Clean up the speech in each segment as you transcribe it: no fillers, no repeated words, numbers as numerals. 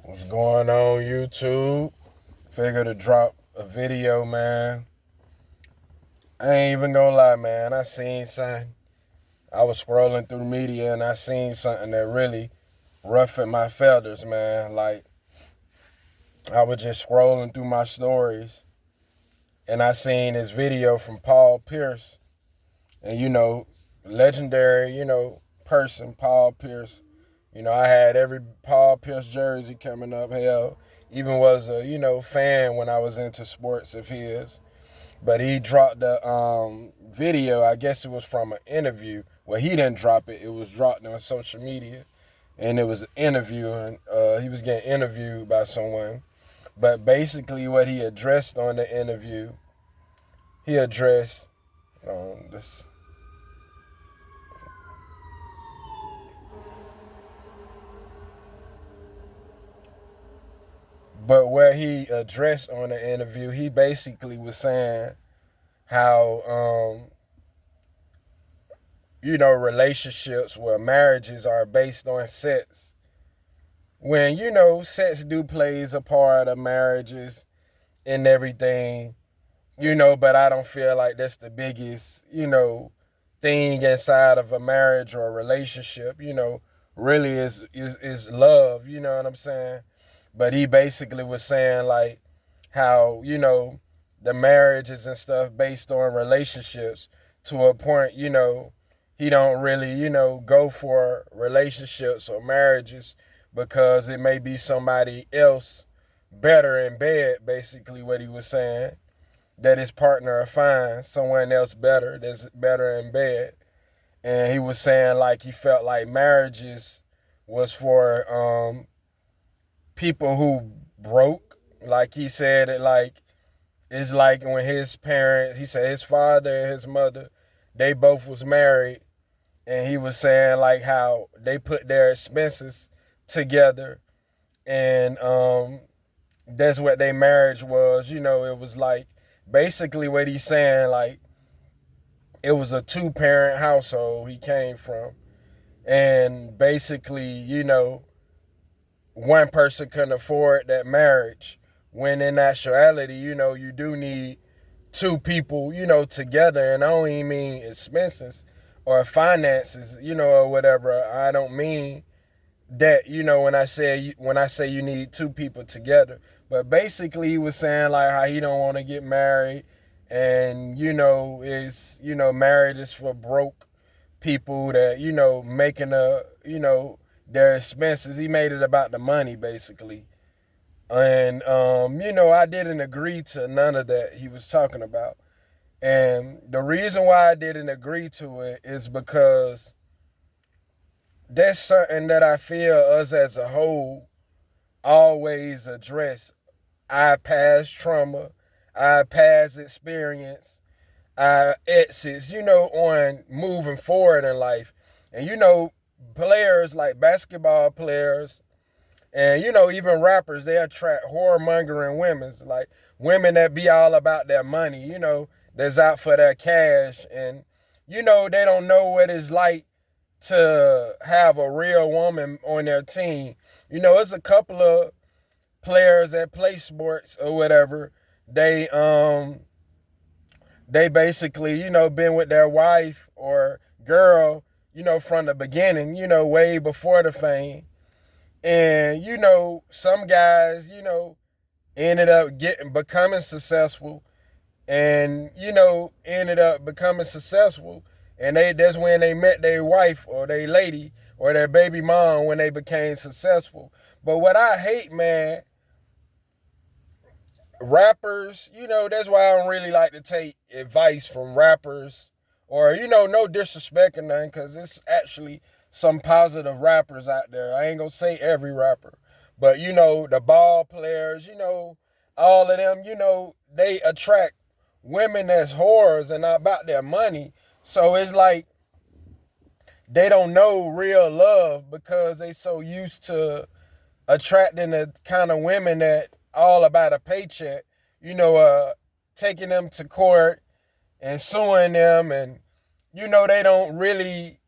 What's going on, YouTube? Figured to drop a video, man. I ain't even gonna lie, man. I seen something. I was scrolling through media and I seen something that really ruffled my feathers, man. Like, I was just scrolling through my stories and I seen this video from Paul Pierce. And, legendary, person, Paul Pierce. I had every Paul Pierce jersey coming up. Hell, even was a, fan when I was into sports of his. But he dropped the video. I guess it was from an interview. Well, he didn't drop it. It was dropped on social media. And it was an interview. And he was getting interviewed by someone. But basically what he addressed on the interview, he addressed this. But what he addressed on the interview, he basically was saying how, relationships where marriages are based on sex. When, sex do plays a part of marriages and everything, but I don't feel like that's the biggest, thing inside of a marriage or a relationship, really is love, you know what I'm saying? But he basically was saying like how, the marriages and stuff based on relationships to a point, he don't really, go for relationships or marriages because it may be somebody else better in bed, basically what he was saying, that his partner will find someone else better that's better in bed. And he was saying like he felt like marriages was for people who broke. Like he said it like it's like when his parents, he said his father and his mother, they both was married, and he was saying like how they put their expenses together, and that's what their marriage was. It was like basically what he's saying like it was a two-parent household he came from, and basically one person couldn't afford that marriage when in actuality, you do need two people, together. And I don't even mean expenses or finances, or whatever. I don't mean that, when I say you need two people together. But basically he was saying like how he don't want to get married, and is marriage is for broke people that, making their expenses. He made it about the money basically. And I didn't agree to none of that he was talking about. And the reason why I didn't agree to it is because that's something that I feel us as a whole always address. Our past trauma, our past experience, our exits, on moving forward in life. And players like basketball players and even rappers, they attract whoremongering women, like women that be all about their money, that's out for their cash. And they don't know what it's like to have a real woman on their team. It's a couple of players that play sports or whatever. They basically, been with their wife or girl, from the beginning, way before the fame. And some guys, ended up becoming successful, and ended up becoming successful, and that's when they met their wife or their lady or their baby mom when they became successful. But what I hate, man, rappers, that's why I don't really like to take advice from rappers, or no disrespect or nothing, because it's actually some positive rappers out there. I ain't gonna say every rapper, but the ball players, all of them, they attract women that's whores and not about their money. So it's like they don't know real love because they so used to attracting the kind of women that all about a paycheck, taking them to court and suing them, and they don't really,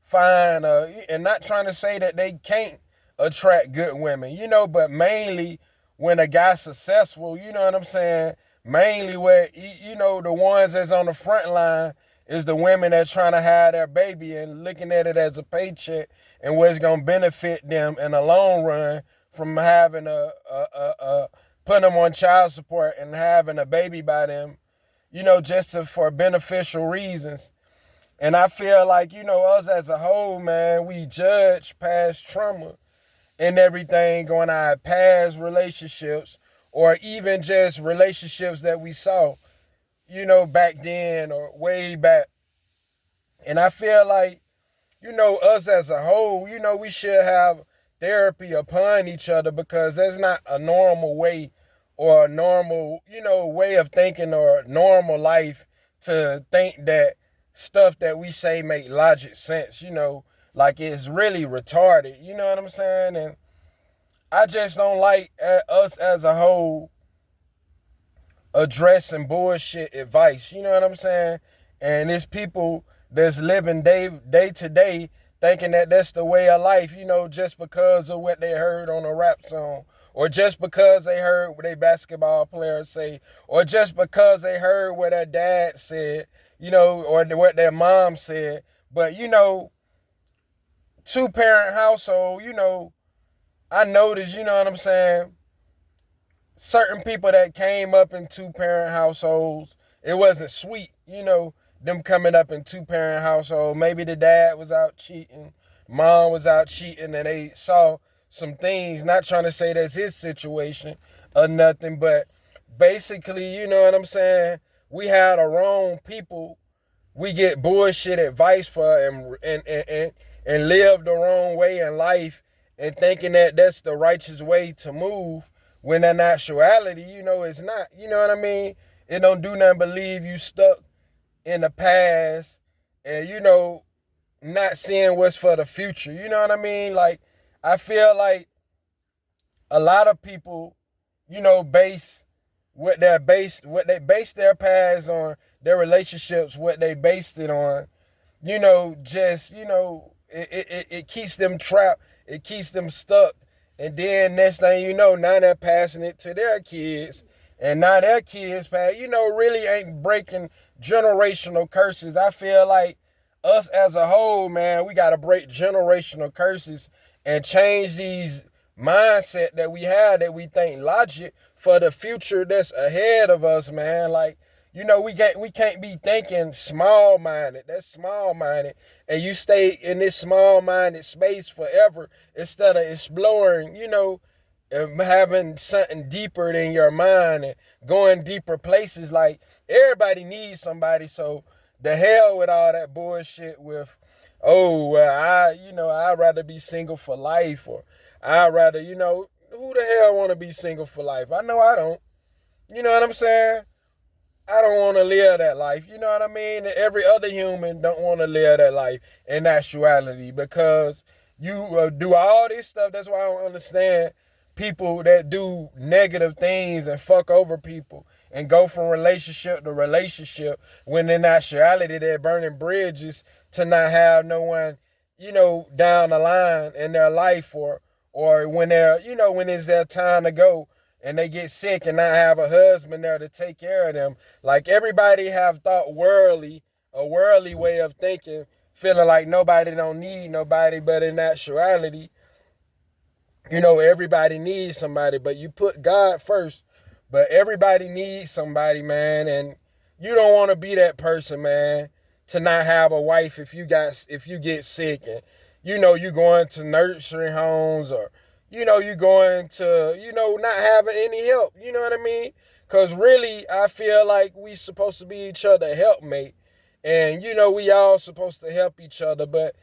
find and not trying to say that they can't attract good women, but mainly when a guy's successful, you know what I'm saying? Mainly where, the ones that's on the front line is the women that trying to have their baby and looking at it as a paycheck and what's going to benefit them in the long run from having putting them on child support and having a baby by them, for beneficial reasons. And I feel like, us as a whole, man, we judge past trauma and everything on our past relationships or even just relationships that we saw, back then or way back. And I feel like, us as a whole, we should have therapy upon each other because that's not a normal way or a normal, way of thinking or normal life to think that stuff that we say make logic sense, like it's really retarded, you know what I'm saying? And I just don't like us as a whole addressing bullshit advice, you know what I'm saying? And it's people that's living day to day thinking that that's the way of life, just because of what they heard on a rap song, or just because they heard what a basketball player say, or just because they heard what their dad said, or what their mom said. But, two-parent household, I noticed, you know what I'm saying, certain people that came up in two-parent households, it wasn't sweet, them coming up in two-parent household. Maybe the dad was out cheating, mom was out cheating, and they saw some things, not trying to say that's his situation or nothing, but basically, you know what I'm saying, we had the wrong people we get bullshit advice for and live the wrong way in life and thinking that that's the righteous way to move when in actuality, it's not. You know what I mean? It don't do nothing but leave you stuck in the past and, not seeing what's for the future. You know what I mean? Like, I feel like a lot of people, base what they base their past on, their relationships, what they based it on, it keeps them trapped, it keeps them stuck. And then next thing you know, now they're passing it to their kids. And now their kids, really ain't breaking generational curses. I feel like us as a whole, man, we got to break generational curses and change these mindset that we have that we think logic for the future that's ahead of us, man. Like, we can't be thinking small-minded. That's small-minded. And you stay in this small-minded space forever instead of exploring, and having something deeper than your mind and going deeper places. Like, everybody needs somebody, so the hell with all that bullshit with, oh, well, I'd rather be single for life, or I'd rather, who the hell want to be single for life? I know I don't. You know what I'm saying? I don't want to live that life. You know what I mean? And every other human don't want to live that life in actuality because you do all this stuff. That's why I don't understand people that do negative things and fuck over people and go from relationship to relationship when in actuality they're burning bridges to not have no one, down the line in their life or when they're, when it's their time to go and they get sick and not have a husband there to take care of them. Like, everybody have thought a worldly way of thinking, feeling like nobody don't need nobody, but in actuality, everybody needs somebody, but you put God first. But everybody needs somebody, man, and you don't want to be that person, man, to not have a wife if you get sick and you going to nursery homes or you going to not having any help. You know what I mean? Because really, I feel like we supposed to be each other helpmate, and we all supposed to help each other. But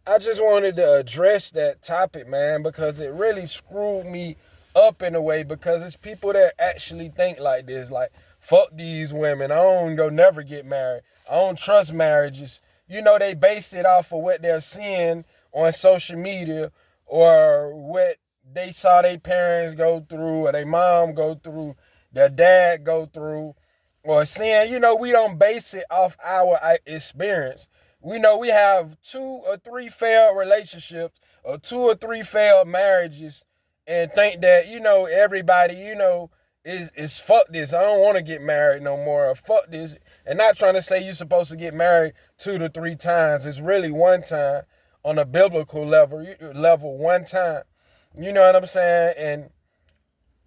I just wanted to address that topic, man, because it really screwed me up in a way, because it's people that actually think like this, like, fuck these women, I don't go never get married, I don't trust marriages. They base it off of what they're seeing on social media or what they saw their parents go through or their mom go through, their dad go through, or seeing, we don't base it off our experience. We know we have 2 or 3 failed relationships or 2 or 3 failed marriages and think that, everybody, is fuck this. I don't want to get married no more. Or fuck this. And not trying to say you're supposed to get married 2 to 3 times. It's really one time on a biblical level, one time. You know what I'm saying? And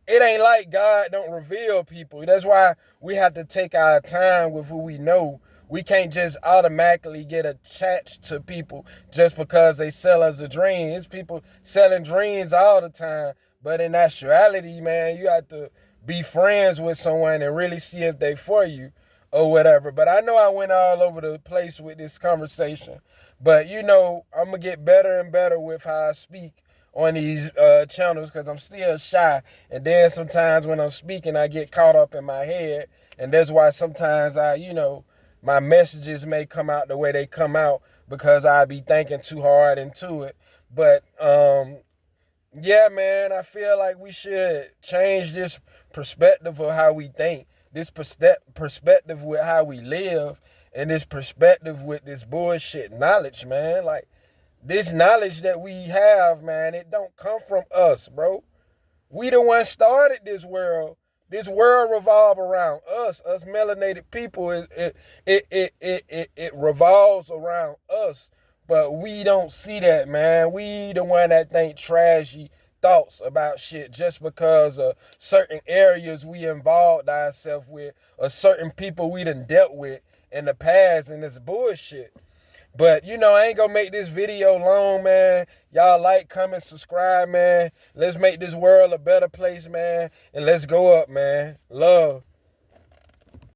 it ain't like God don't reveal people. That's why we have to take our time with who we know. We can't just automatically get attached to people just because they sell us a dream. It's people selling dreams all the time. But in actuality, man, you have to be friends with someone and really see if they for you or whatever. But I know I went all over the place with this conversation. But, I'm going to get better and better with how I speak on these channels because I'm still shy. And then sometimes when I'm speaking, I get caught up in my head. And that's why sometimes my messages may come out the way they come out because I be thinking too hard into it. But, yeah, man, I feel like we should change this perspective of how we think, this perspective with how we live, and this perspective with this bullshit knowledge, man. Like, this knowledge that we have, man, it don't come from us, bro. We the ones started this world. This world revolves around us melanated people. It revolves around us, but we don't see that, man. We the one that think trashy thoughts about shit just because of certain areas we involved ourselves with or certain people we done dealt with in the past, and it's bullshit. But, I ain't gonna make this video long, man. Y'all like, comment, subscribe, man. Let's make this world a better place, man. And let's go up, man. Love.